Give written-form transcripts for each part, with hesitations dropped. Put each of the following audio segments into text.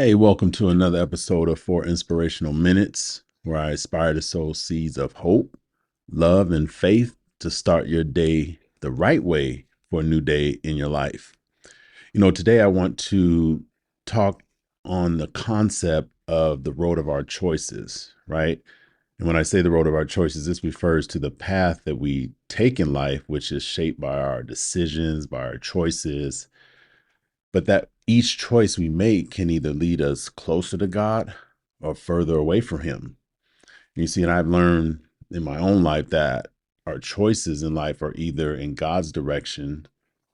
Hey, welcome to another episode of Four Inspirational Minutes, where I aspire to sow seeds of hope, love, and faith to start your day the right way for a new day in your life. Today I want to talk on the concept of the road of our choices, right? And when I say the road of our choices, this refers to the path that we take in life, which is shaped by our decisions, by our choices, but that each choice we make can either lead us closer to God or further away from Him. You see, and I've learned in my own life that our choices in life are either in God's direction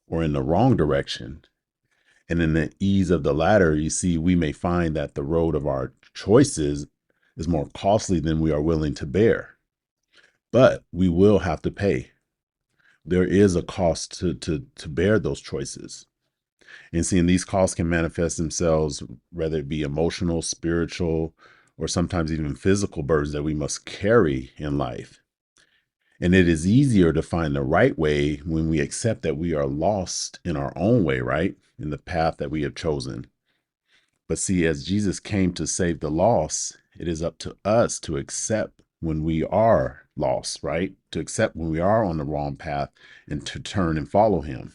or in the wrong direction. And in the ease of the latter, you see, we may find that the road of our choices is more costly than we are willing to bear, but we will have to pay. There is a cost to bear those choices. And seeing these costs can manifest themselves, whether it be emotional, spiritual, or sometimes even physical burdens that we must carry in life. And it is easier to find the right way when we accept that we are lost in our own way, right? In the path that we have chosen. But see, as Jesus came to save the lost, it is up to us to accept when we are lost, right? To accept when we are on the wrong path and to turn and follow Him.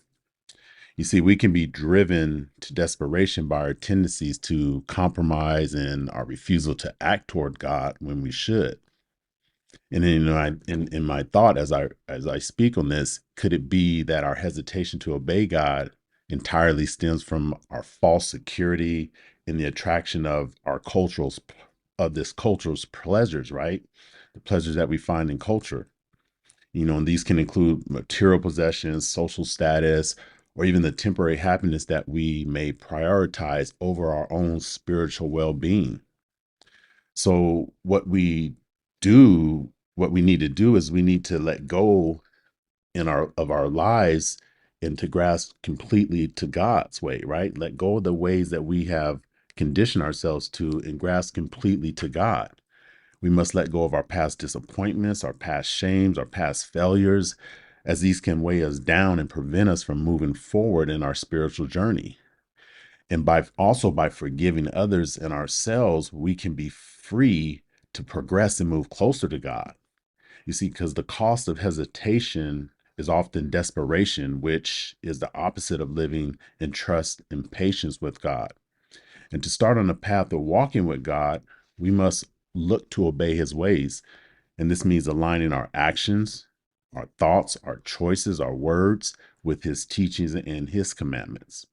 You see, we can be driven to desperation by our tendencies to compromise and our refusal to act toward God when we should. And then, in my thought as I speak on this, could it be that our hesitation to obey God entirely stems from our false security in the attraction of this culture's pleasures, right? The pleasures that we find in culture. And these can include material possessions, social status, or even the temporary happiness that we may prioritize over our own spiritual well-being. So what we need to do is we need to let go in our lives and to grasp completely to God's way, right? Let go of the ways that we have conditioned ourselves to and grasp completely to God. We must let go of our past disappointments, our past shames, our past failures, as these can weigh us down and prevent us from moving forward in our spiritual journey. And by forgiving others and ourselves, we can be free to progress and move closer to God. You see, because the cost of hesitation is often desperation, which is the opposite of living in trust and patience with God. And to start on the path of walking with God, we must look to obey His ways. And this means aligning our actions, our thoughts, our choices, our words with His teachings and His commandments.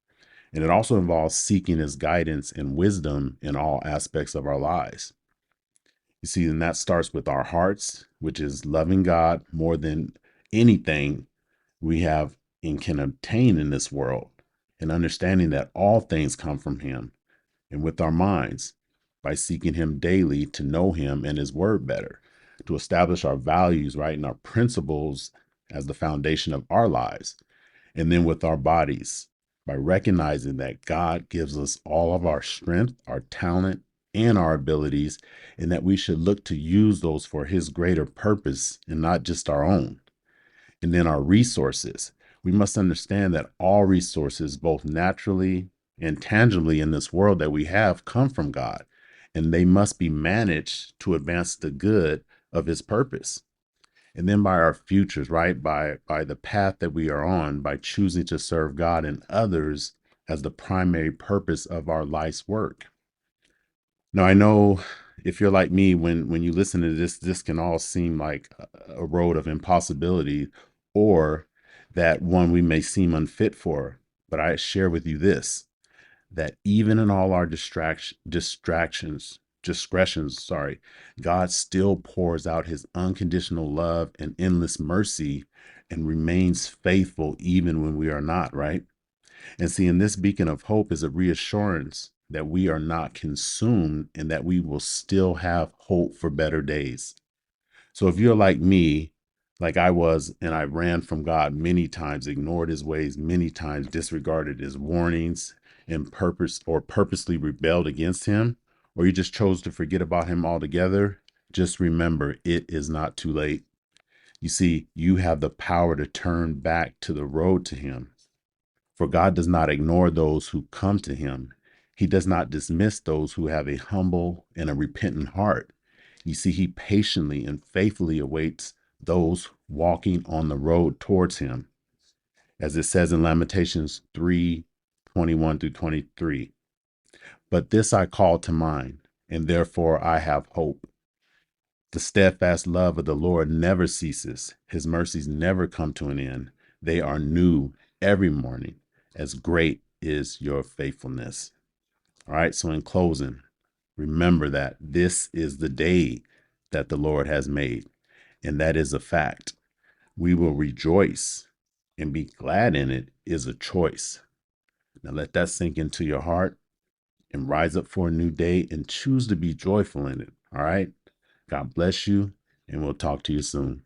And it also involves seeking His guidance and wisdom in all aspects of our lives. You see, and that starts with our hearts, which is loving God more than anything we have and can obtain in this world, and understanding that all things come from Him, and with our minds by seeking Him daily to know Him and His word better, to establish our values, right, and our principles as the foundation of our lives. And then with our bodies, by recognizing that God gives us all of our strength, our talent, and our abilities, and that we should look to use those for His greater purpose and not just our own. And then our resources. We must understand that all resources, both naturally and tangibly in this world that we have, come from God, and they must be managed to advance the good of His purpose. And then by our futures, right? By the path that we are on, by choosing to serve God and others as the primary purpose of our life's work. Now, I know if you're like me, when you listen to this can all seem like a road of impossibility or that one we may seem unfit for. But I share with you this, that even in all our discretions, sorry, God still pours out His unconditional love and endless mercy and remains faithful even when we are not, right? And seeing this beacon of hope is a reassurance that we are not consumed and that we will still have hope for better days. So if you're like me, like I was, and I ran from God many times, ignored His ways many times, disregarded His warnings, and purposely rebelled against Him, or you just chose to forget about Him altogether, just remember it is not too late. You see, you have the power to turn back to the road to Him. For God does not ignore those who come to Him. He does not dismiss those who have a humble and a repentant heart. You see, he patiently and faithfully awaits those walking on the road towards him. As it says in Lamentations 3:21 through 23. But this I call to mind, and therefore I have hope. The steadfast love of the Lord never ceases. His mercies never come to an end. They are new every morning. As great is your faithfulness. All right. So in closing, remember that this is the day that the Lord has made, and that is a fact. We will rejoice and be glad in it is a choice. Now let that sink into your heart and rise up for a new day and choose to be joyful in it. All right. God bless you, and we'll talk to you soon.